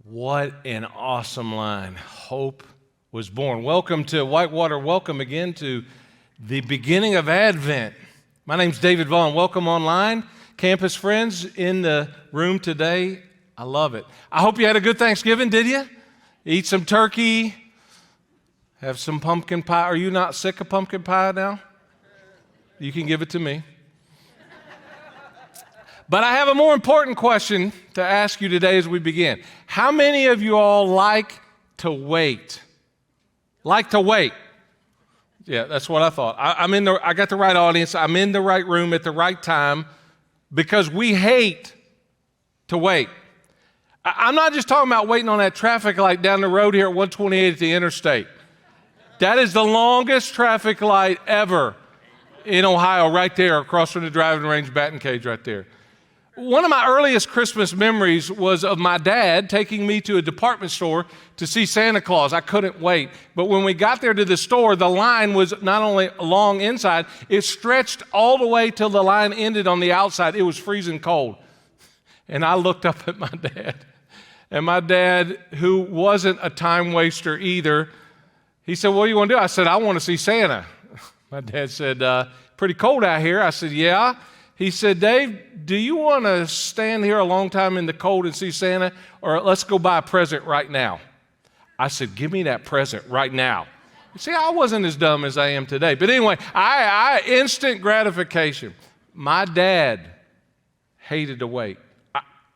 What an awesome line. Hope was born. Welcome to Whitewater. Welcome again to the beginning of Advent. My name's David Vaughan. Welcome online. Campus friends in the room today. I love it. I hope you had a good Thanksgiving, did you? Eat some turkey, have some pumpkin pie. Are you not sick of pumpkin pie now? You can give it to me. But I have a more important question to ask you today as we begin. How many of you all like to wait? Like to wait? Yeah, that's what I thought. I got the right audience. I'm in the right room at the right time because we hate to wait. I'm not just talking about waiting on that traffic light down the road here at 128 at the interstate. That is the longest traffic light ever in Ohio, right there across from the driving range batting cage right there. One of my earliest Christmas memories was of my dad taking me to a department store to see Santa Claus. I couldn't wait. But when we got there to the store, the line was not only long inside, it stretched all the way till the line ended on the outside. It was freezing cold. And I looked up at my dad. And my dad, who wasn't a time waster either, he said, "What do you want to do?" I said, "I want to see Santa." My dad said, "Pretty cold out here." I said, "Yeah." He said, "Dave, do you want to stand here a long time in the cold and see Santa, or let's go buy a present right now?" I said, "Give me that present right now." See, I wasn't as dumb as I am today. But anyway, I instant gratification. My dad hated to wait.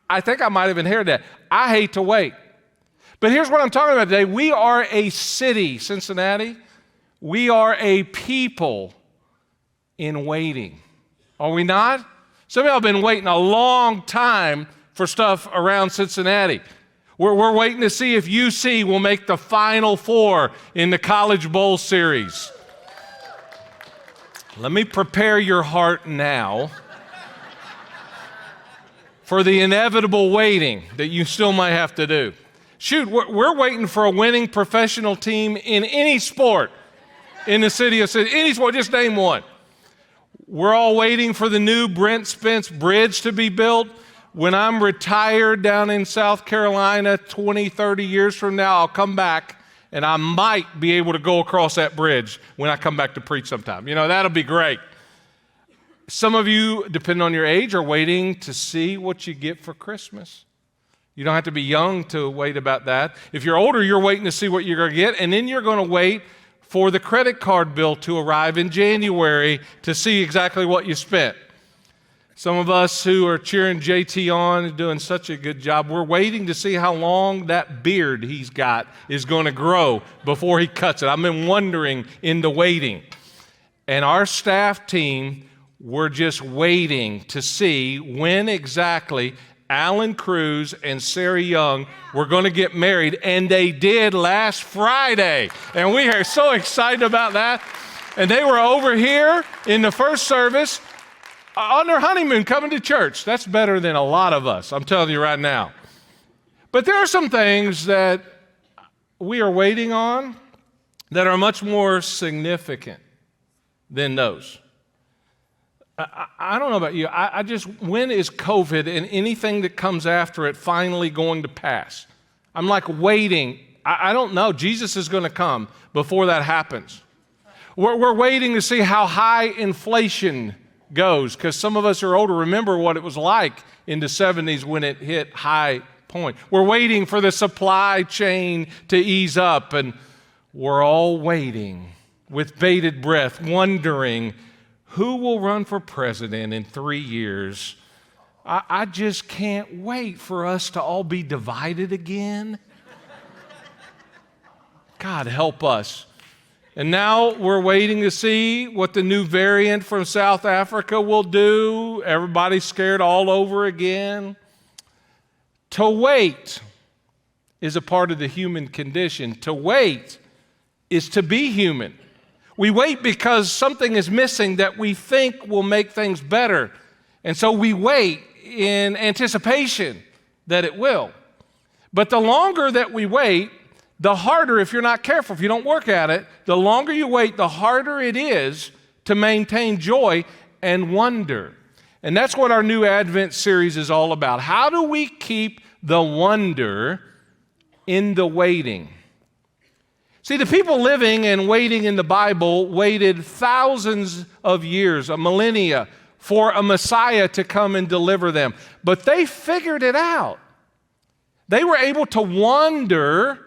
I think I might have inherited that. I hate to wait. But here's what I'm talking about today. We are a city, Cincinnati. We are a people in waiting. Are we not? Some of y'all have been waiting a long time for stuff around Cincinnati. We're waiting to see if UC will make the Final Four in the College Bowl series. Let me prepare your heart now for the inevitable waiting that you still might have to do. Shoot, we're waiting for a winning professional team in any sport in the city of Cincinnati. Any sport, just name one. We're all waiting for the new Brent Spence Bridge to be built. When I'm retired down in South Carolina 20, 30 years from now, I'll come back and I might be able to go across that bridge when I come back to preach sometime. You know, that'll be great. Some of you, depending on your age, are waiting to see what you get for Christmas. You don't have to be young to wait about that. If you're older, you're waiting to see what you're going to get, and then you're going to wait for the credit card bill to arrive in January to see exactly what you spent. Some of us who are cheering JT on and doing such a good job, we're waiting to see how long that beard he's got is going to grow before he cuts it. I've been wondering in the waiting. And our staff team, we're just waiting to see when exactly Alan Cruz and Sarah Young were going to get married, and they did last Friday. And we are so excited about that. And they were over here in the first service on their honeymoon coming to church. That's better than a lot of us, I'm telling you right now. But there are some things that we are waiting on that are much more significant than those. I don't know about you. When is COVID and anything that comes after it finally going to pass? I'm like waiting. I don't know. Jesus is going to come before that happens. We're waiting to see how high inflation goes, because some of us who are older remember what it was like in the 70s when it hit high point. We're waiting for the supply chain to ease up, and we're all waiting with bated breath, wondering who will run for president in 3 years. I just can't wait for us to all be divided again. God help us. And now we're waiting to see what the new variant from South Africa will do. Everybody's scared all over again. To wait is a part of the human condition. To wait is to be human. We wait because something is missing that we think will make things better. And so we wait in anticipation that it will. But the longer that we wait, the harder, if you're not careful, if you don't work at it, the longer you wait, the harder it is to maintain joy and wonder. And that's what our new Advent series is all about. How do we keep the wonder in the waiting. See, the people living and waiting in the Bible waited thousands of years, a millennia, for a Messiah to come and deliver them. But they figured it out. They were able to wander,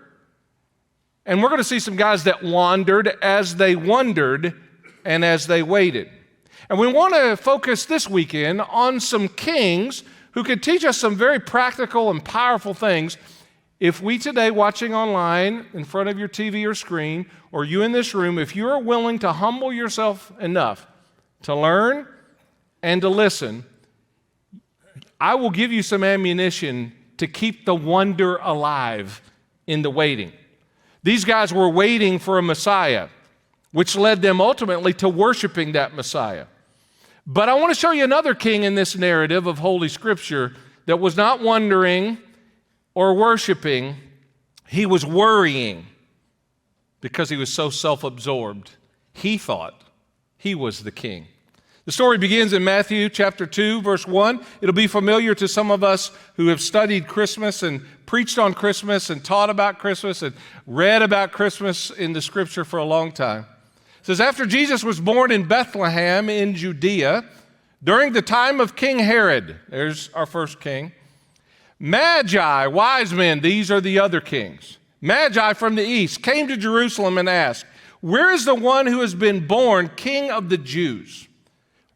and we're going to see some guys that wandered as they wondered and as they waited. And we want to focus this weekend on some kings who could teach us some very practical and powerful things. If we today, watching online in front of your TV or screen, or you in this room, if you are willing to humble yourself enough to learn and to listen, I will give you some ammunition to keep the wonder alive in the waiting. These guys were waiting for a Messiah, which led them ultimately to worshiping that Messiah. But I want to show you another king in this narrative of Holy Scripture that was not wondering or worshiping. He was worrying because he was so self-absorbed. He thought he was the king. The story begins in Matthew chapter 2, verse 1. It'll be familiar to some of us who have studied Christmas and preached on Christmas and taught about Christmas and read about Christmas in the Scripture for a long time. It says, after Jesus was born in Bethlehem in Judea, during the time of King Herod, there's our first king, Magi, wise men, these are the other kings, Magi from the east, came to Jerusalem and asked, where is the one who has been born King of the Jews?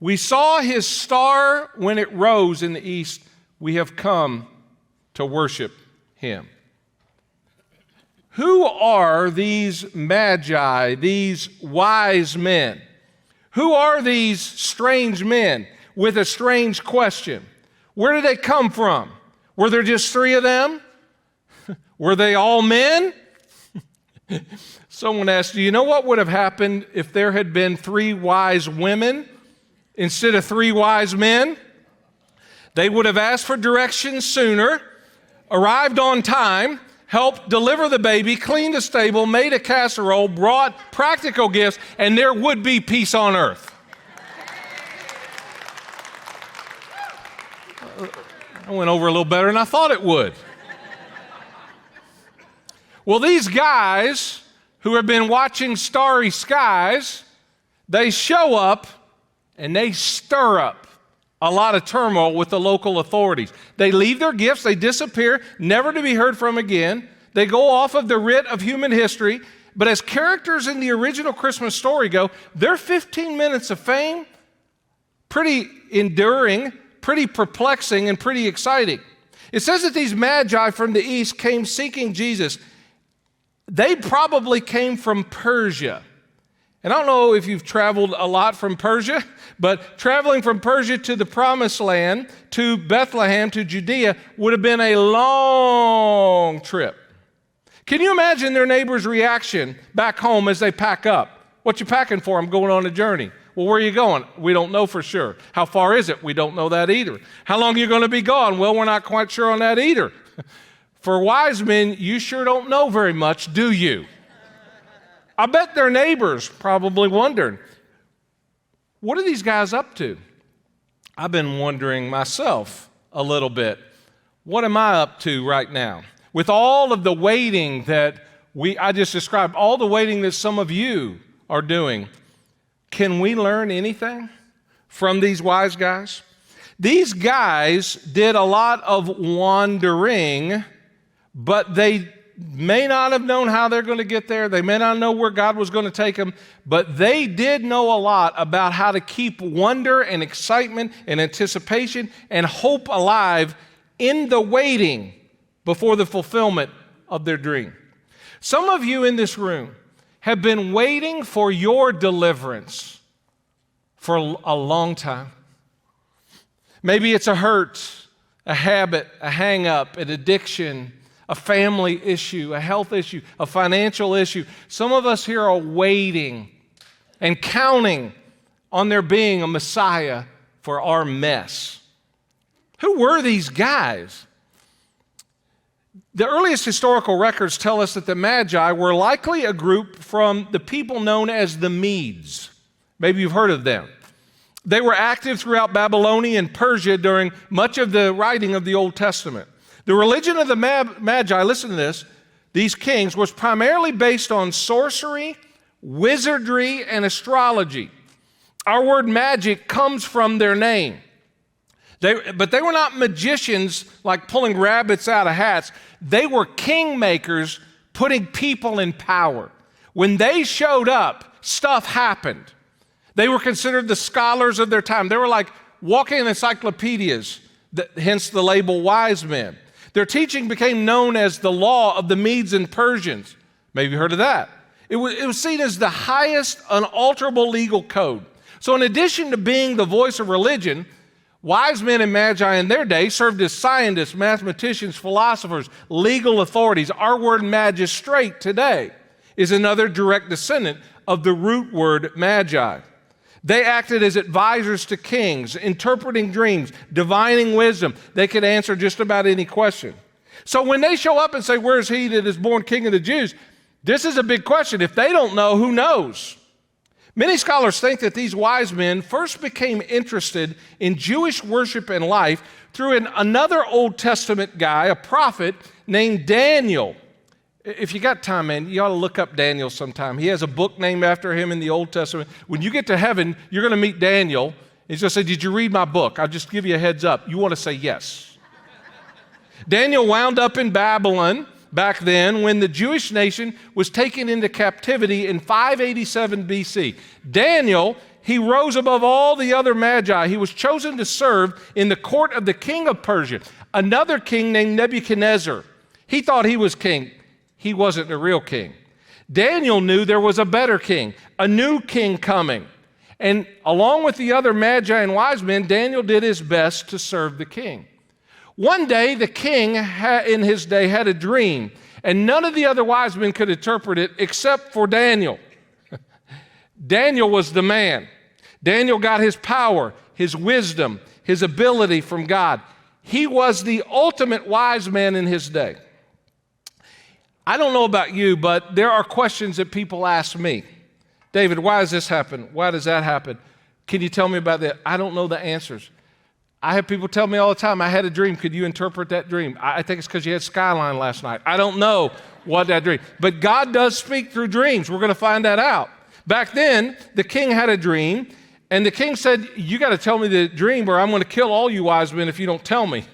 We saw his star when it rose in the east. We have come to worship him. Who are these Magi, these wise men? Who are these strange men with a strange question? Where did they come from? Were there just three of them? Were they all men? Someone asked, do you know what would have happened if there had been three wise women instead of three wise men? They would have asked for directions sooner, arrived on time, helped deliver the baby, cleaned the stable, made a casserole, brought practical gifts, and there would be peace on earth. I went over a little better than I thought it would. Well, these guys who have been watching starry skies, they show up and they stir up a lot of turmoil with the local authorities. They leave their gifts, they disappear, never to be heard from again. They go off of the writ of human history, but as characters in the original Christmas story go, their 15 minutes of fame, pretty enduring, pretty perplexing, and pretty exciting. It says that these Magi from the east came seeking Jesus. They probably came from Persia. And I don't know if you've traveled a lot from Persia, but traveling from Persia to the Promised Land, to Bethlehem, to Judea, would have been a long trip. Can you imagine their neighbor's reaction back home as they pack up? What you packing for? I'm going on a journey. Well, where are you going? We don't know for sure. How far is it? We don't know that either. How long are you going to be gone? Well, we're not quite sure on that either. For wise men, you sure don't know very much, do you? I bet their neighbors probably wondered, what are these guys up to? I've been wondering myself a little bit. What am I up to right now? With all of the waiting that I just described, all the waiting that some of you are doing, can we learn anything from these wise guys? These guys did a lot of wandering, but they may not have known how they're going to get there. They may not know where God was going to take them, but they did know a lot about how to keep wonder and excitement and anticipation and hope alive in the waiting before the fulfillment of their dream. Some of you in this room have been waiting for your deliverance for a long time. Maybe it's a hurt, a habit, a hang-up, an addiction, a family issue, a health issue, a financial issue. Some of us here are waiting and counting on there being a Messiah for our mess. Who were these guys? The earliest historical records tell us that the Magi were likely a group from the people known as the Medes. Maybe you've heard of them. They were active throughout Babylonia and Persia during much of the writing of the Old Testament. The religion of the Magi, listen to this, these kings, was primarily based on sorcery, wizardry, and astrology. Our word magic comes from their name. But they were not magicians like pulling rabbits out of hats. They were kingmakers putting people in power. When they showed up, stuff happened. They were considered the scholars of their time. They were like walking encyclopedias, hence the label wise men. Their teaching became known as the law of the Medes and Persians. Maybe you heard of that. It was seen as the highest unalterable legal code. So in addition to being the voice of religion, wise men and magi in their day served as scientists, mathematicians, philosophers, legal authorities. Our word magistrate today is another direct descendant of the root word magi. They acted as advisors to kings, interpreting dreams, divining wisdom. They could answer just about any question. So when they show up and say, "Where's he that is born king of the Jews?" this is a big question. If they don't know, who knows? Many scholars think that these wise men first became interested in Jewish worship and life through another Old Testament guy, a prophet named Daniel. If you got time, man, you ought to look up Daniel sometime. He has a book named after him in the Old Testament. When you get to heaven, you're going to meet Daniel. He's going to say, "Did you read my book?" I'll just give you a heads up. You want to say yes. Daniel wound up in Babylon back then when the Jewish nation was taken into captivity in 587 BC. Daniel, he rose above all the other magi. He was chosen to serve in the court of the king of Persia, another king named Nebuchadnezzar. He thought he was king. He wasn't the real king. Daniel knew there was a better king, a new king coming. And along with the other magi and wise men, Daniel did his best to serve the king. One day, the king in his day had a dream, and none of the other wise men could interpret it except for Daniel. Daniel was the man. Daniel got his power, his wisdom, his ability from God. He was the ultimate wise man in his day. I don't know about you, but there are questions that people ask me. "David, why does this happen? Why does that happen? Can you tell me about that?" I don't know the answers. I have people tell me all the time, "I had a dream. Could you interpret that dream?" I think it's because you had Skyline last night. I don't know what that dream. But God does speak through dreams. We're going to find that out. Back then, the king had a dream, and the king said, "You got to tell me the dream or I'm going to kill all you wise men if you don't tell me."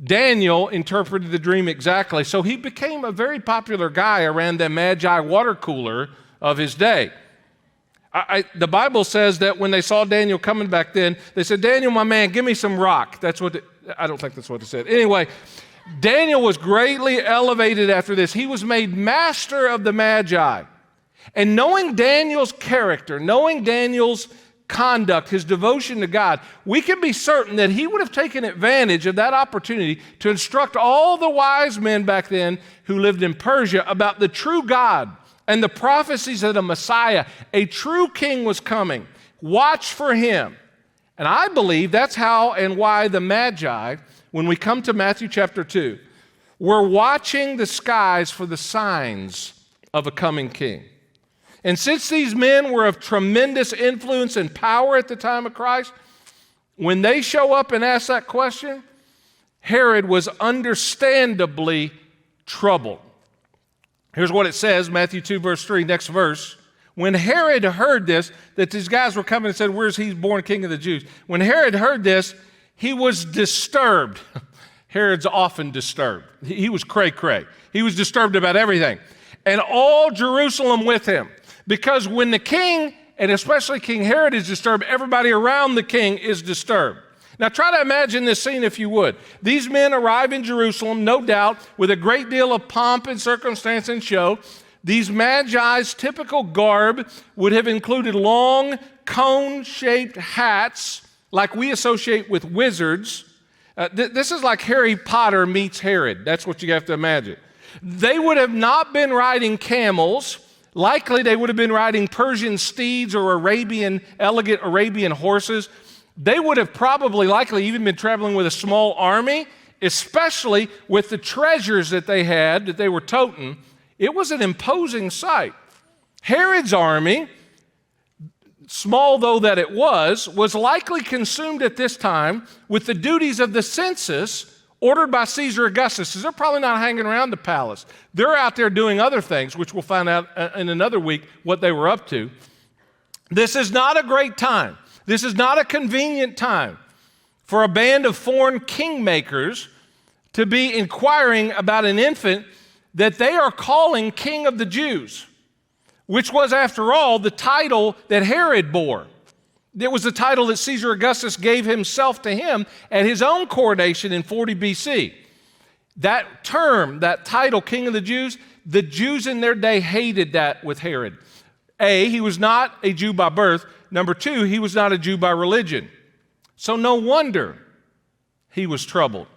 Daniel interpreted the dream exactly, so he became a very popular guy around the Magi water cooler of his day. The Bible says that when they saw Daniel coming back then, they said, "Daniel, my man, give me some rock." I don't think that's what it said. Anyway, Daniel was greatly elevated after this. He was made master of the Magi. And knowing Daniel's character, knowing Daniel's conduct, his devotion to God, we can be certain that he would have taken advantage of that opportunity to instruct all the wise men back then who lived in Persia about the true God and the prophecies of the Messiah. A true king was coming. Watch for him. And I believe that's how and why the Magi, when we come to Matthew chapter 2, were watching the skies for the signs of a coming king. And since these men were of tremendous influence and power at the time of Christ, when they show up and ask that question, Herod was understandably troubled. Here's what it says, Matthew 2, verse 3, next verse. When Herod heard this, that these guys were coming and said, "Where's he born king of the Jews?" When Herod heard this, he was disturbed. Herod's often disturbed. He was cray-cray. He was disturbed about everything. And all Jerusalem with him. Because when the king, and especially King Herod, is disturbed, everybody around the king is disturbed. Now try to imagine this scene if you would. These men arrive in Jerusalem, no doubt, with a great deal of pomp and circumstance and show. These Magi's typical garb would have included long, cone-shaped hats like we associate with wizards. This is like Harry Potter meets Herod. That's what you have to imagine. They would have not been riding camels. Likely they would have been riding Persian steeds or elegant Arabian horses. They would have probably likely even been traveling with a small army, especially with the treasures that they had, that they were toting. It was an imposing sight. Herod's army, small though that it was likely consumed at this time with the duties of the census ordered by Caesar Augustus. So they're probably not hanging around the palace. They're out there doing other things, which we'll find out in another week what they were up to. This is not a great time. This is not a convenient time for a band of foreign kingmakers to be inquiring about an infant that they are calling King of the Jews, which was, after all, the title that Herod bore. It was the title that Caesar Augustus gave himself to him at his own coronation in 40 BC. That term, that title, King of the Jews in their day hated that with Herod. A, he was not a Jew by birth. Number two, he was not a Jew by religion. So no wonder he was troubled.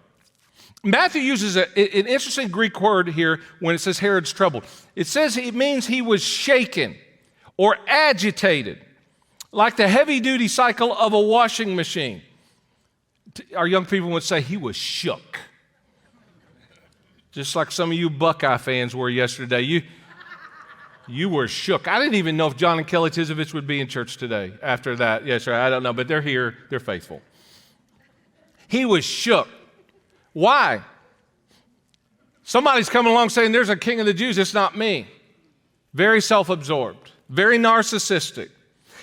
Matthew uses an interesting Greek word here when it says Herod's troubled. It says it means he was shaken or agitated, like the heavy-duty cycle of a washing machine. Our young people would say he was shook. Just like some of you Buckeye fans were yesterday. You were shook. I didn't even know if John and Kelly Tizovich would be in church today after that. Yes, sir, I don't know, but they're here. They're faithful. He was shook. Why? Somebody's coming along saying, there's a King of the Jews. It's not me. Very self-absorbed, very narcissistic.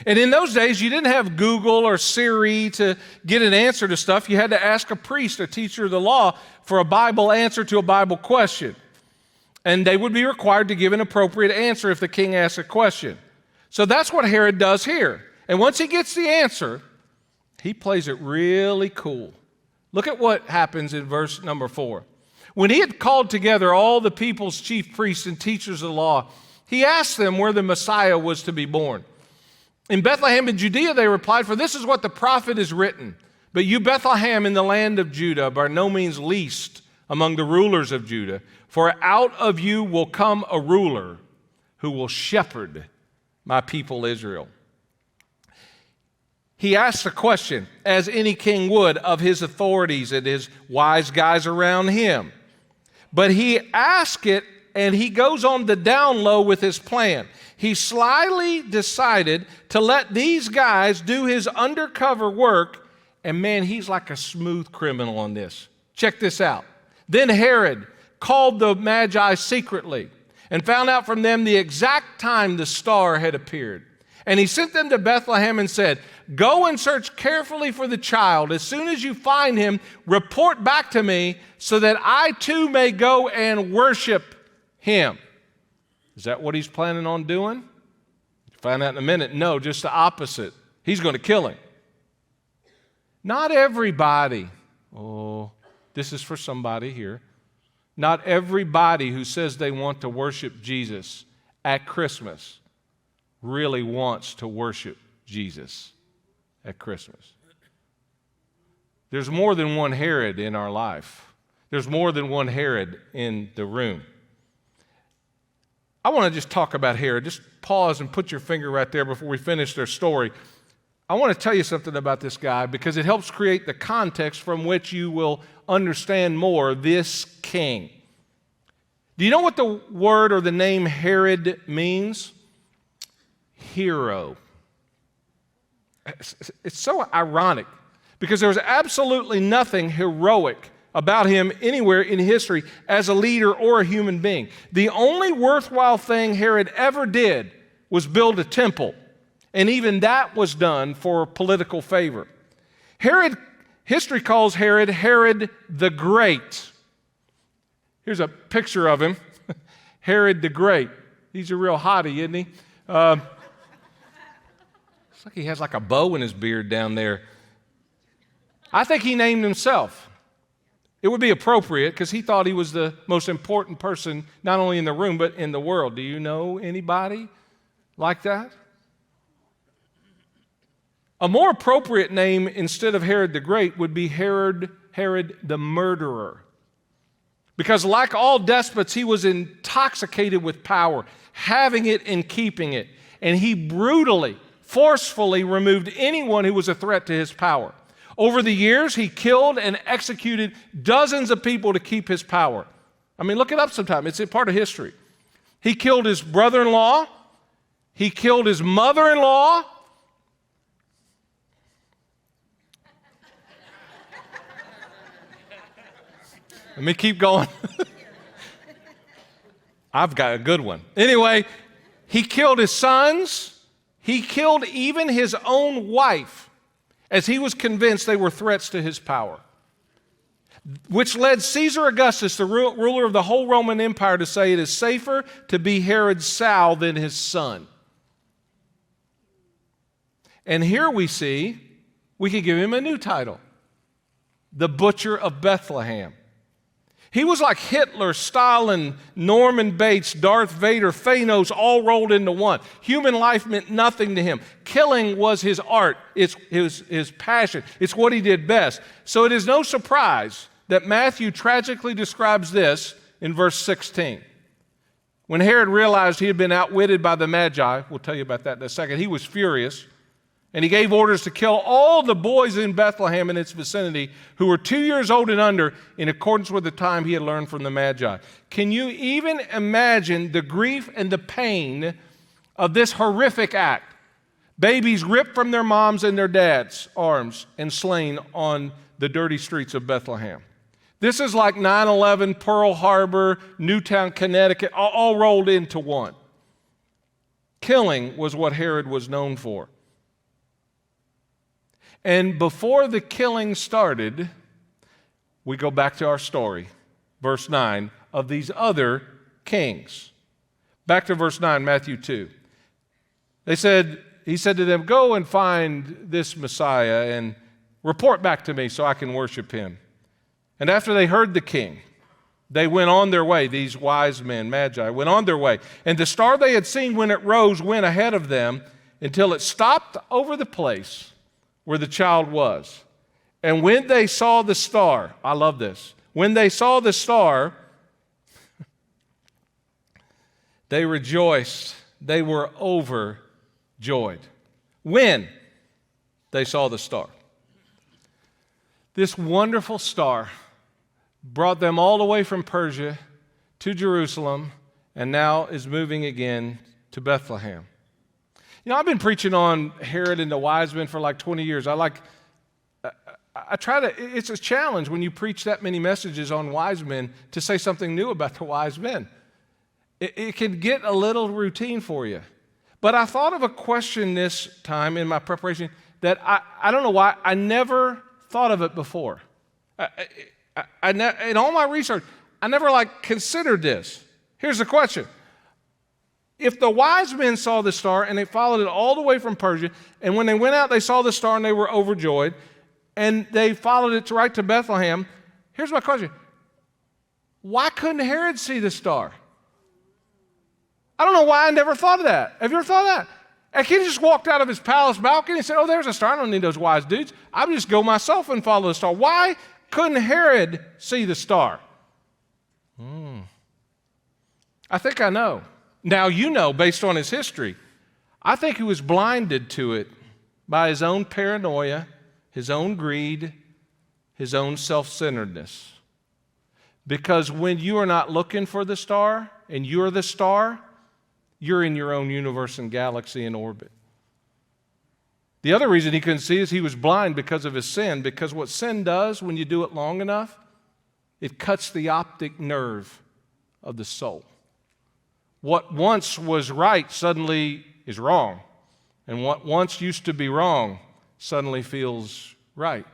And in those days, you didn't have Google or Siri to get an answer to stuff. You had to ask a priest, a teacher of the law, for a Bible answer to a Bible question. And they would be required to give an appropriate answer if the king asked a question. So that's what Herod does here. And once he gets the answer, he plays it really cool. Look at what happens in verse number 4. When he had called together all the people's chief priests and teachers of the law, he asked them where the Messiah was to be born. In Bethlehem in Judea, they replied, for this is what the prophet has written. But you, Bethlehem, in the land of Judah, by no means least among the rulers of Judah, for out of you will come a ruler who will shepherd my people Israel. He asks a question, as any king would, of his authorities and his wise guys around him. But he asks it, and he goes on the down low with his plan. He slyly decided to let these guys do his undercover work, and man, he's like a smooth criminal on this. Check this out. Then Herod called the Magi secretly and found out from them the exact time the star had appeared. And he sent them to Bethlehem and said, go and search carefully for the child. As soon as you find him, report back to me so that I too may go and worship him. Is that what he's planning on doing? Find out in a minute. No, just the opposite. He's going to kill him. Not everybody. Oh, this is for somebody here. Not everybody who says they want to worship Jesus at Christmas really wants to worship Jesus at Christmas. There's more than one Herod in our life. There's more than one Herod in the room. I want to just talk about Herod. Just pause and put your finger right there before we finish their story. I want to tell you something about this guy because it helps create the context from which you will understand more this king. Do you know what the word or the name Herod means? Hero. It's so ironic because there was absolutely nothing heroic about him anywhere in history as a leader or a human being. The only worthwhile thing Herod ever did was build a temple, and even that was done for political favor. History calls Herod the Great. Here's a picture of him, Herod the Great. He's a real hottie, isn't he? It's like he has like a bow in his beard down there. I think he named himself. It would be appropriate because he thought he was the most important person, not only in the room, but in the world. Do you know anybody like that? A more appropriate name instead of Herod the Great would be Herod the Murderer. Because like all despots, he was intoxicated with power, having it and keeping it. And he brutally, forcefully removed anyone who was a threat to his power. Over the years, he killed and executed dozens of people to keep his power. I mean, look it up sometime. It's a part of history. He killed his brother-in-law. He killed his mother-in-law. Let me keep going. I've got a good one. Anyway, he killed his sons. He killed even his own wife, as he was convinced they were threats to his power, which led Caesar Augustus, the ruler of the whole Roman Empire, to say it is safer to be Herod's sow than his son. And here we see, we can give him a new title, the Butcher of Bethlehem. He was like Hitler, Stalin, Norman Bates, Darth Vader, Thanos, all rolled into one. Human life meant nothing to him. Killing was his art. It's his passion. It's what he did best. So it is no surprise that Matthew tragically describes this in verse 16. When Herod realized he had been outwitted by the Magi, we'll tell you about that in a second, he was furious, and he gave orders to kill all the boys in Bethlehem and its vicinity who were 2 years old and under, in accordance with the time he had learned from the Magi. Can you even imagine the grief and the pain of this horrific act? Babies ripped from their moms and their dads' arms and slain on the dirty streets of Bethlehem. This is like 9/11, Pearl Harbor, Newtown, Connecticut, all rolled into one. Killing was what Herod was known for. And before the killing started, we go back to our story, verse 9, of these other kings. Back to verse 9, Matthew 2. He said to them, "Go and find this Messiah and report back to me so I can worship him." And after they heard the king, they went on their way. These wise men, Magi, went on their way. And the star they had seen when it rose went ahead of them until it stopped over the place where the child was. And when they saw the star, I love this, when they saw the star, they rejoiced. They were overjoyed. When they saw the star. This wonderful star brought them all the way from Persia to Jerusalem and now is moving again to Bethlehem. You know, I've been preaching on Herod and the wise men for like 20 years. It's a challenge when you preach that many messages on wise men to say something new about the wise men. It can get a little routine for you. But I thought of a question this time in my preparation that I don't know why, I never thought of it before. In all my research, I never considered this. Here's the question. If the wise men saw the star and they followed it all the way from Persia, and when they went out, they saw the star and they were overjoyed, and they followed it right to Bethlehem, here's my question. Why couldn't Herod see the star? I don't know why I never thought of that. Have you ever thought of that? And he just walked out of his palace balcony and said, "Oh, there's a star. I don't need those wise dudes. I'll just go myself and follow the star." Why couldn't Herod see the star? I think I know. Now you know, based on his history. I think he was blinded to it by his own paranoia, his own greed, his own self-centeredness. Because when you are not looking for the star and you're the star, you're in your own universe and galaxy and orbit. The other reason he couldn't see is he was blind because of his sin, because what sin does when you do it long enough, it cuts the optic nerve of the soul. What once was right suddenly is wrong, and what once used to be wrong suddenly feels right.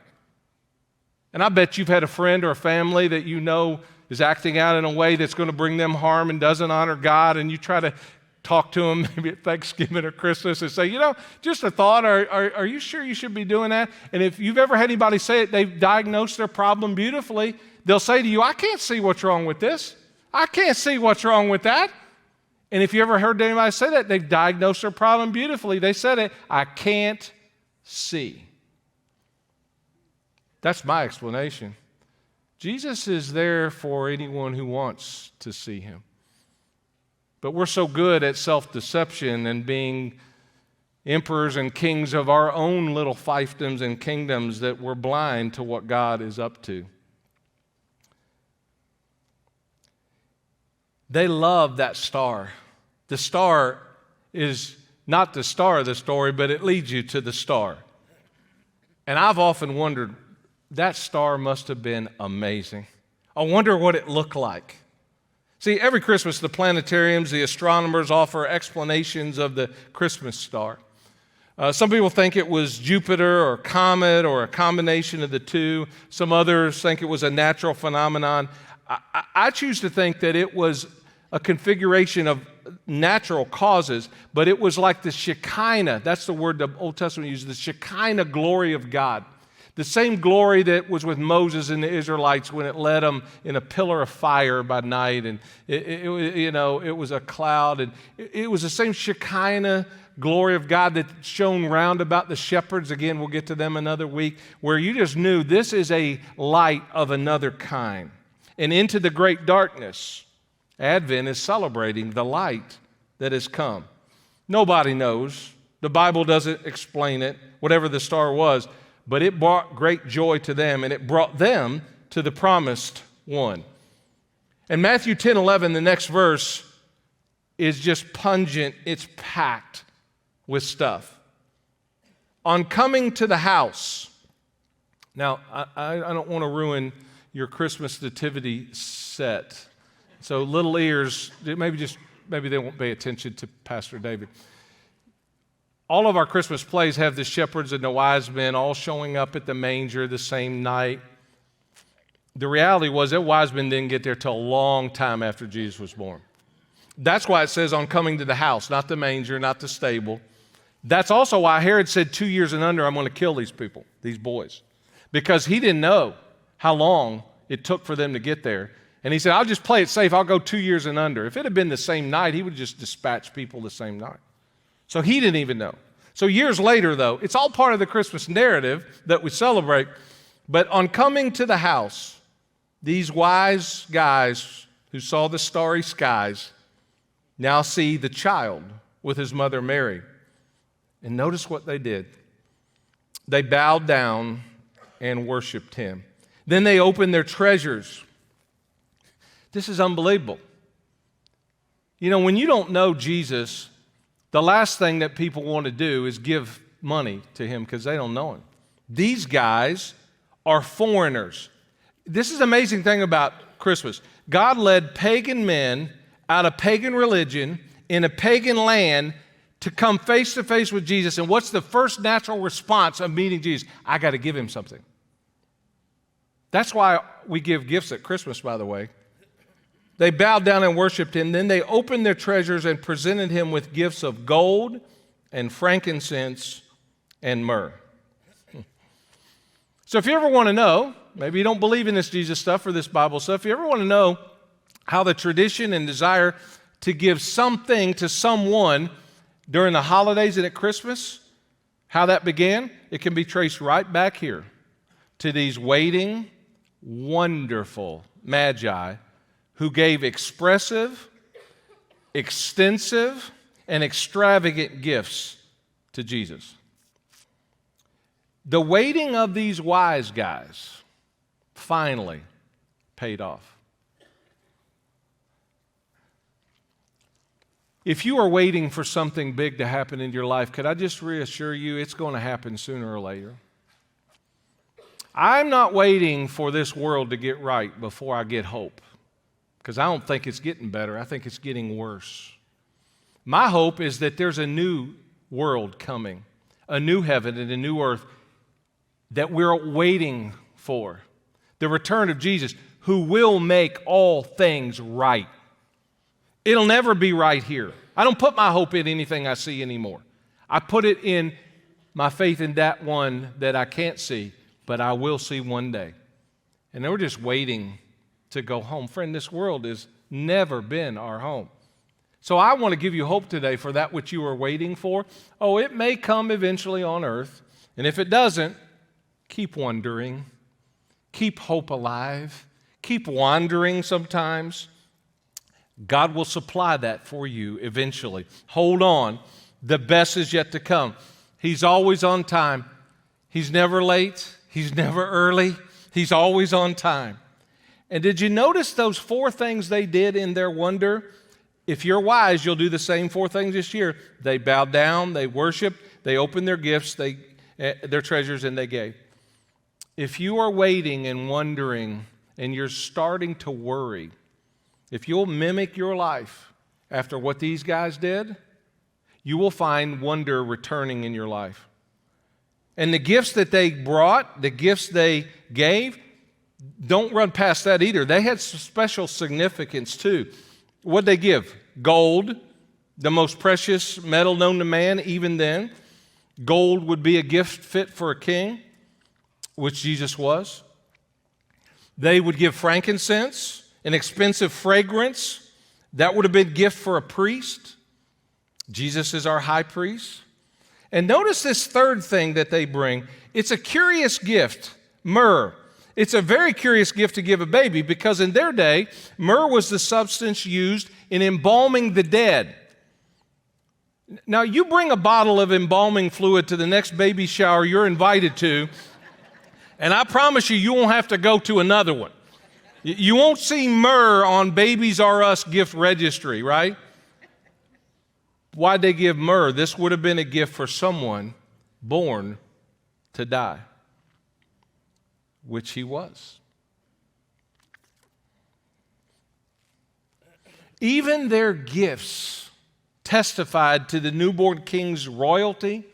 And I bet you've had a friend or a family that you know is acting out in a way that's going to bring them harm and doesn't honor God, and you try to talk to them maybe at Thanksgiving or Christmas and say, just a thought, are you sure you should be doing that? And if you've ever had anybody say it, they've diagnosed their problem beautifully, they'll say to you, "I can't see what's wrong with this. I can't see what's wrong with that." And if you ever heard anybody say that, they've diagnosed their problem beautifully. They said it, "I can't see." That's my explanation. Jesus is there for anyone who wants to see him. But we're so good at self-deception and being emperors and kings of our own little fiefdoms and kingdoms that we're blind to what God is up to. They love that star. The star is not the star of the story, but it leads you to the star. And I've often wondered, that star must have been amazing. I wonder what it looked like. See, every Christmas, the planetariums, the astronomers offer explanations of the Christmas star. Some people think it was Jupiter or comet or a combination of the two. Some others think it was a natural phenomenon. I choose to think that it was a configuration of natural causes, but it was like the Shekinah. That's the word the Old Testament uses, the Shekinah glory of God. The same glory that was with Moses and the Israelites when it led them in a pillar of fire by night, and it was a cloud, and it was the same Shekinah glory of God that shone round about the shepherds. Again, we'll get to them another week, where you just knew this is a light of another kind. And into the great darkness, Advent is celebrating the light that has come. Nobody knows. The Bible doesn't explain it, whatever the star was, but it brought great joy to them, and it brought them to the promised one. And Matthew 10:11, the next verse, is just pungent. It's packed with stuff. On coming to the house. Now, I don't want to ruin your Christmas nativity set. So little ears, maybe they won't pay attention to Pastor David. All of our Christmas plays have the shepherds and the wise men all showing up at the manger the same night. The reality was that wise men didn't get there till a long time after Jesus was born. That's why it says on coming to the house, not the manger, not the stable. That's also why Herod said 2 years and under, I'm going to kill these people, these boys, because he didn't know how long it took for them to get there. And he said, I'll just play it safe. I'll go 2 years and under. If it had been the same night, he would just dispatch people the same night. So he didn't even know. So years later, though, it's all part of the Christmas narrative that we celebrate. But on coming to the house, these wise guys who saw the starry skies now see the child with his mother Mary. And notice what they did. They bowed down and worshiped him. Then they opened their treasures. This is unbelievable. You know, when you don't know Jesus, the last thing that people want to do is give money to him because they don't know him. These guys are foreigners. This is the amazing thing about Christmas. God led pagan men out of pagan religion in a pagan land to come face to face with Jesus. And what's the first natural response of meeting Jesus? I got to give him something. That's why we give gifts at Christmas, by the way. They bowed down and worshiped him. Then they opened their treasures and presented him with gifts of gold and frankincense and myrrh. So if you ever want to know, maybe you don't believe in this Jesus stuff or this Bible stuff, if you ever want to know how the tradition and desire to give something to someone during the holidays and at Christmas, how that began, it can be traced right back here to these waiting, wonderful magi who gave expressive, extensive, and extravagant gifts to Jesus. The waiting of these wise guys finally paid off. If you are waiting for something big to happen in your life, could I just reassure you it's going to happen sooner or later? I'm not waiting for this world to get right before I get hope, because I don't think it's getting better. I think it's getting worse. My hope is that there's a new world coming, a new heaven and a new earth that we're waiting for. The return of Jesus, who will make all things right. It'll never be right here. I don't put my hope in anything I see anymore. I put it in my faith in that one that I can't see, but I will see one day. And we're just waiting to go home. Friend, this world has never been our home. So I want to give you hope today for that which you are waiting for. Oh, it may come eventually on earth. And if it doesn't, keep wondering. Keep hope alive. Keep wandering sometimes. God will supply that for you eventually. Hold on. The best is yet to come. He's always on time. He's never late. He's never early. He's always on time. And did you notice those 4 things they did in their wonder? If you're wise, you'll do the same 4 things this year. They bowed down, they worshiped, they opened their gifts, their treasures, and they gave. If you are waiting and wondering and you're starting to worry, if you'll mimic your life after what these guys did, you will find wonder returning in your life. And the gifts that they brought, the gifts they gave, don't run past that either. They had special significance too. What'd they give? Gold, the most precious metal known to man even then. Gold would be a gift fit for a king, which Jesus was. They would give frankincense, an expensive fragrance. That would have been a gift for a priest. Jesus is our high priest. And notice this third thing that they bring. It's a curious gift, myrrh. It's a very curious gift to give a baby because in their day, myrrh was the substance used in embalming the dead. Now, you bring a bottle of embalming fluid to the next baby shower you're invited to, and I promise you, you won't have to go to another one. You won't see myrrh on Babies R Us gift registry, right? Why'd they give myrrh? This would have been a gift for someone born to die, which he was. Even their gifts testified to the newborn king's royalty,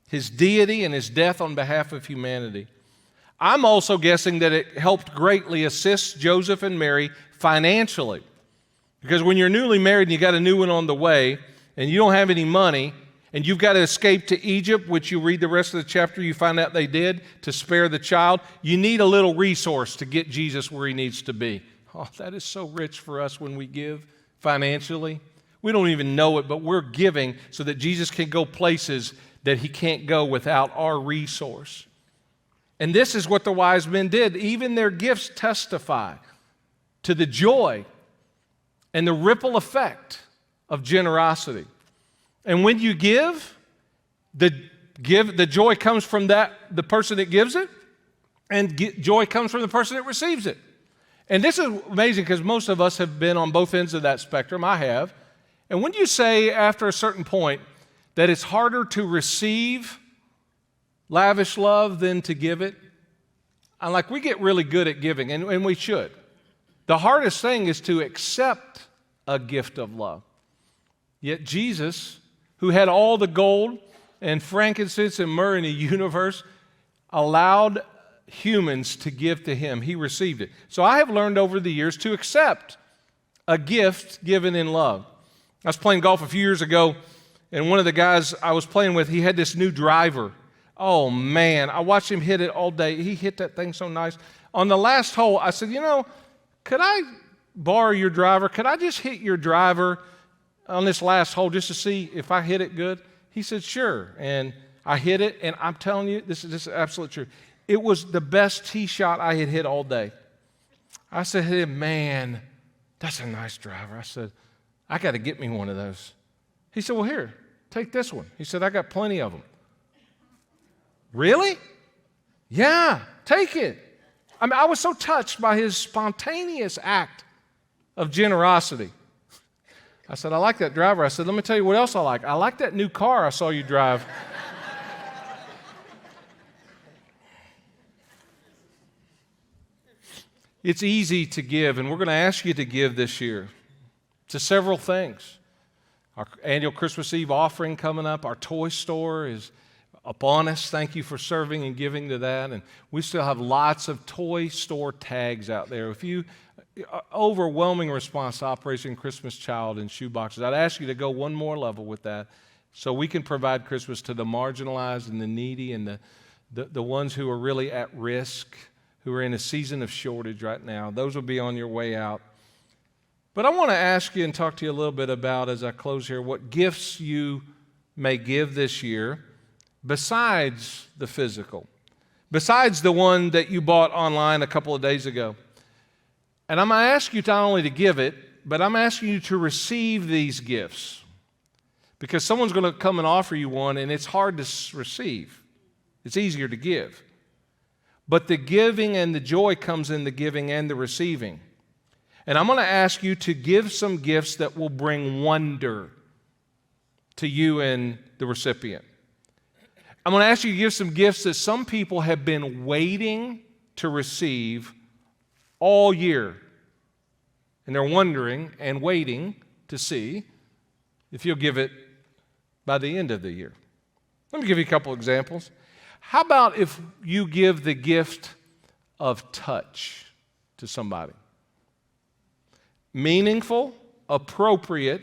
his deity, and his death on behalf of humanity. I'm also guessing that it helped greatly assist Joseph and Mary financially. Because when you're newly married and you got a new one on the way, and you don't have any money, and you've got to escape to Egypt, which you read the rest of the chapter, you find out they did, to spare the child, you need a little resource to get Jesus where he needs to be. Oh, that is so rich for us when we give financially. We don't even know it, but we're giving so that Jesus can go places that he can't go without our resource. And this is what the wise men did. Even their gifts testify to the joy and the ripple effect of generosity. And when you give, the joy comes from the person that gives it, and joy comes from the person that receives it. And this is amazing because most of us have been on both ends of that spectrum. I have. And when you say after a certain point that it's harder to receive lavish love than to give it, I'm like, we get really good at giving, and we should. The hardest thing is to accept a gift of love. Yet Jesus, who had all the gold and frankincense and myrrh in the universe, allowed humans to give to him. He received it. So I have learned over the years to accept a gift given in love. I was playing golf a few years ago, and one of the guys I was playing with, he had this new driver. Oh, man, I watched him hit it all day. He hit that thing so nice. On the last hole, I said, could I borrow your driver? Could I just hit your driver on this last hole just to see if I hit it good? He said, sure. And I hit it, and I'm telling you, this is absolute truth. It was the best tee shot I had hit all day. I said to him, man, that's a nice driver. I said, I got to get me one of those. He said, well, here, take this one. He said, I got plenty of them. Really? Yeah, take it. I mean, I was so touched by his spontaneous act of generosity. I said, I like that driver. I said, let me tell you what else I like. I like that new car I saw you drive. It's easy to give, and we're going to ask you to give this year to several things. Our annual Christmas Eve offering coming up. Our toy store is upon us. Thank you for serving and giving to that. And we still have lots of toy store tags out there. If you overwhelming response to Operation Christmas Child and shoeboxes, I'd ask you to go one more level with that so we can provide Christmas to the marginalized and the needy and the ones who are really at risk, who are in a season of shortage right now. Those will be on your way out. But I want to ask you and talk to you a little bit about, as I close here, what gifts you may give this year besides the physical, besides the one that you bought online a couple of days ago. And I'm going to ask you not only to give it, but I'm asking you to receive these gifts, because someone's going to come and offer you one, and it's hard to receive. It's easier to give. But the giving and the joy comes in the giving and the receiving. And I'm going to ask you to give some gifts that will bring wonder to you and the recipient. I'm going to ask you to give some gifts that some people have been waiting to receive all year. And they're wondering and waiting to see if you'll give it by the end of the year. Let me give you a couple examples. How about if you give the gift of touch to somebody? Meaningful, appropriate,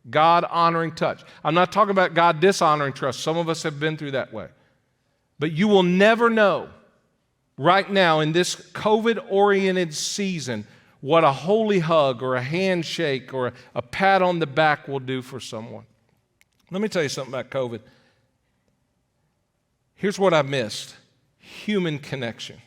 God-honoring touch. I'm not talking about God-dishonoring trust. Some of us have been through that way. But you will never know right now in this COVID-oriented season what a holy hug or a handshake or a pat on the back will do for someone. Let me tell you something about COVID. Here's what I missed: human connection.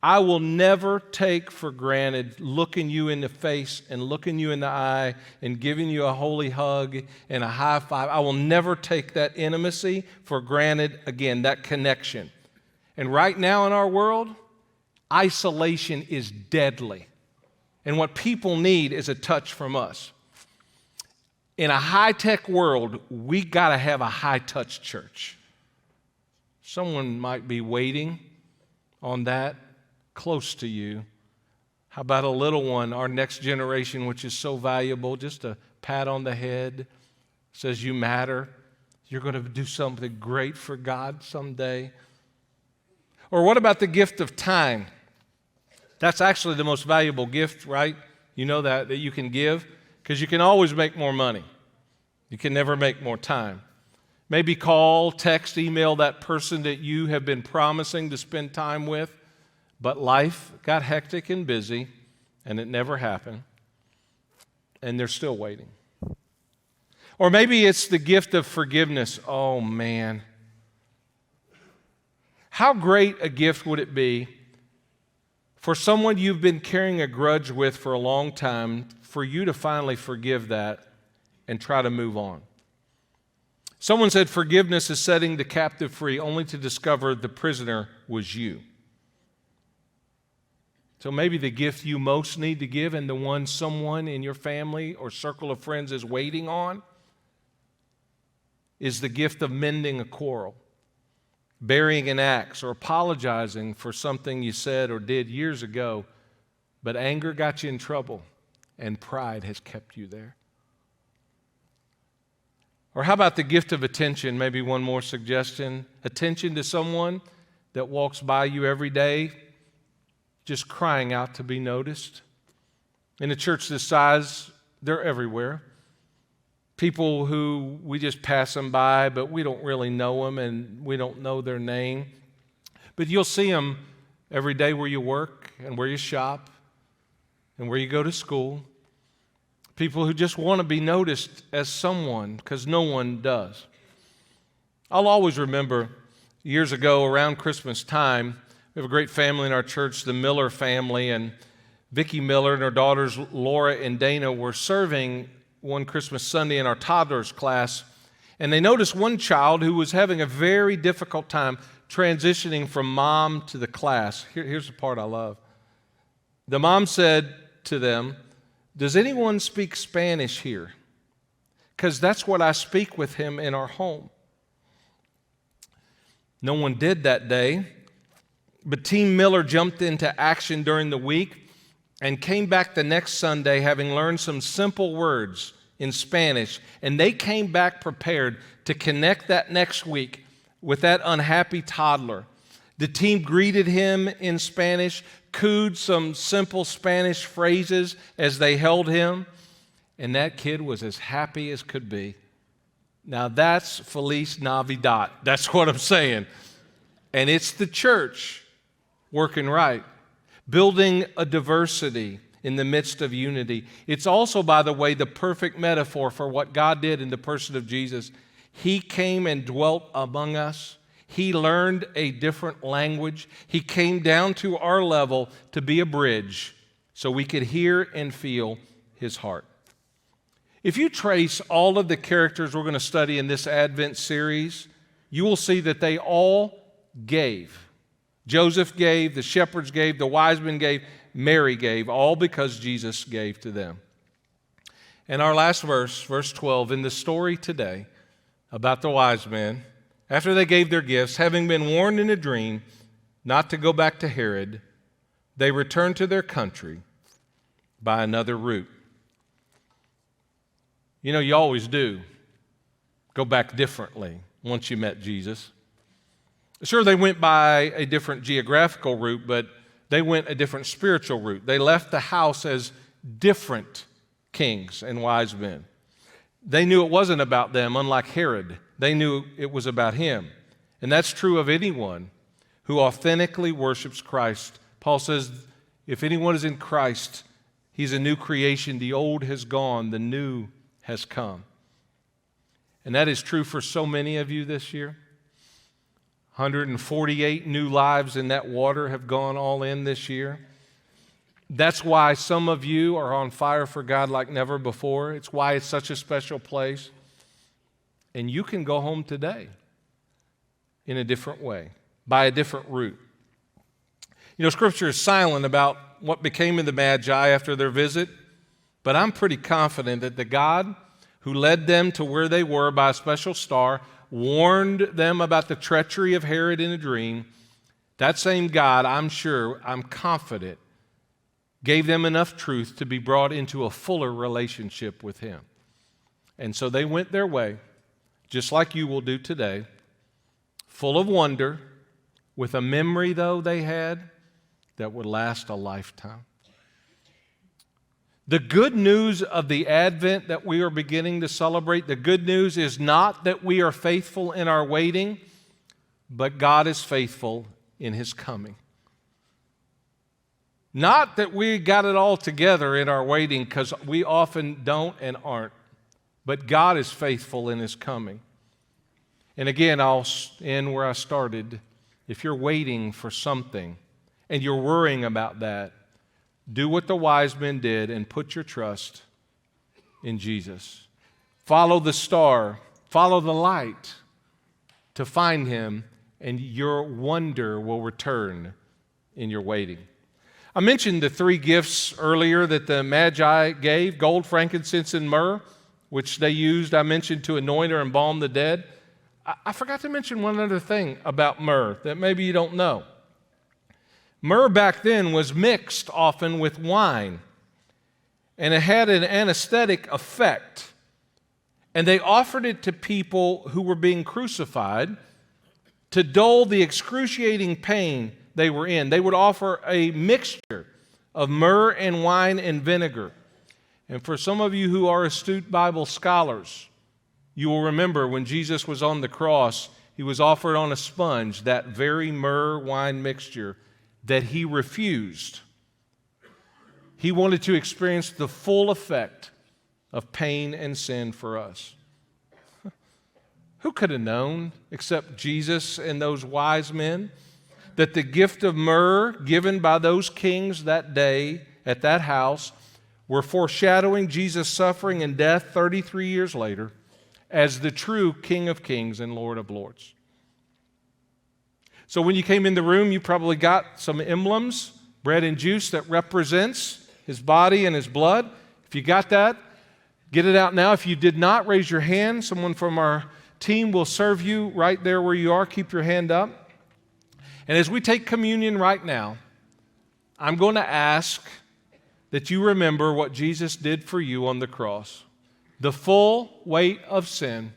I will never take for granted looking you in the face and looking you in the eye and giving you a holy hug and a high five. I will never take that intimacy for granted again, that connection. And right now in our world, isolation is deadly. And what people need is a touch from us. In a high-tech world, we got to have a high-touch church. Someone might be waiting on that close to you. How about a little one, our next generation, which is so valuable, just a pat on the head, says you matter. You're going to do something great for God someday. Or what about the gift of time? That's actually the most valuable gift, right? You know that you can give, because you can always make more money. You can never make more time. Maybe call, text, email that person that you have been promising to spend time with, but life got hectic and busy, and it never happened, and they're still waiting. Or maybe it's the gift of forgiveness. Oh, man. How great a gift would it be for someone you've been carrying a grudge with for a long time, for you to finally forgive that and try to move on? Someone said forgiveness is setting the captive free only to discover the prisoner was you. So maybe the gift you most need to give and the one someone in your family or circle of friends is waiting on is the gift of mending a quarrel, burying an axe, or apologizing for something you said or did years ago, but anger got you in trouble and pride has kept you there. Or how about the gift of attention? Maybe one more suggestion. Attention to someone that walks by you every day, just crying out to be noticed. In a church this size, they're everywhere. People who we just pass them by, but we don't really know them and we don't know their name. But you'll see them every day where you work and where you shop and where you go to school. People who just want to be noticed as someone, because no one does. I'll always remember years ago around Christmas time, we have a great family in our church, the Miller family, and Vicki Miller and her daughters Laura and Dana were serving one Christmas Sunday in our toddlers class, and they noticed one child who was having a very difficult time transitioning from mom to the class. Here's the part I love. The mom said to them, "Does anyone speak Spanish here? Because that's what I speak with him in our home." No one did that day, but Team Miller jumped into action during the week and came back the next Sunday having learned some simple words in Spanish, and they came back prepared to connect that next week with that unhappy toddler. The team greeted him in Spanish, cooed some simple Spanish phrases as they held him, and that kid was as happy as could be. Now that's Feliz Navidad. That's what I'm saying. And it's the church working right, building a diversity in the midst of unity. It's also, by the way, the perfect metaphor for what God did in the person of Jesus. He came and dwelt among us. He learned a different language. He came down to our level to be a bridge so we could hear and feel his heart. If you trace all of the characters we're going to study in this Advent series, you will see that they all gave. Joseph gave, the shepherds gave, the wise men gave, Mary gave, all because Jesus gave to them. And our last verse, verse 12, in the story today about the wise men, after they gave their gifts, having been warned in a dream not to go back to Herod, they returned to their country by another route. You know, you always do go back differently once you met Jesus. Sure, they went by a different geographical route, but they went a different spiritual route. They left the house as different kings and wise men. They knew it wasn't about them, unlike Herod. They knew it was about him. And that's true of anyone who authentically worships Christ. Paul says, if anyone is in Christ, he's a new creation. The old has gone, the new has come. And that is true for so many of you this year. 148 new lives in that water have gone all in this year. That's why some of you are on fire for God like never before. It's why it's such a special place. And you can go home today in a different way, by a different route. You know, Scripture is silent about what became of the Magi after their visit, but I'm pretty confident that the God who led them to where they were by a special star, warned them about the treachery of Herod in a dream, that same God, I'm confident, gave them enough truth to be brought into a fuller relationship with him. And so they went their way, just like you will do today, full of wonder, with a memory, though, they had that would last a lifetime. The good news of the Advent that we are beginning to celebrate, the good news is not that we are faithful in our waiting, but God is faithful in his coming. Not that we got it all together in our waiting, because we often don't and aren't, but God is faithful in his coming. And again, I'll end where I started. If you're waiting for something and you're worrying about that, do what the wise men did and put your trust in Jesus. Follow the star, follow the light to find him, and your wonder will return in your waiting. I mentioned the three gifts earlier that the Magi gave: gold, frankincense, and myrrh, which they used, I mentioned, to anoint or embalm the dead. I forgot to mention one other thing about myrrh that maybe you don't know. Myrrh back then was mixed often with wine, and it had an anesthetic effect. And they offered it to people who were being crucified to dull the excruciating pain they were in. They would offer a mixture of myrrh and wine and vinegar. And for some of you who are astute Bible scholars, you will remember when Jesus was on the cross, he was offered on a sponge that very myrrh-wine mixture that he refused. He wanted to experience the full effect of pain and sin for us. Who could have known, except Jesus and those wise men, that the gift of myrrh given by those kings that day at that house were foreshadowing Jesus' suffering and death 33 years later as the true King of Kings and Lord of Lords? So when you came in the room, you probably got some emblems, bread and juice that represents his body and his blood. If you got that, get it out now. If you did not, raise your hand. Someone from our team will serve you right there where you are. Keep your hand up. And as we take communion right now, I'm going to ask that you remember what Jesus did for you on the cross. The full weight of sin,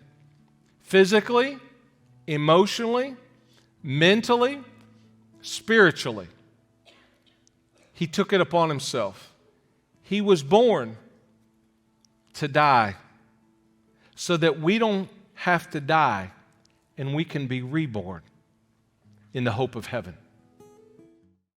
physically, emotionally, mentally, spiritually. He took it upon himself. He was born to die so that we don't have to die and we can be reborn in the hope of heaven.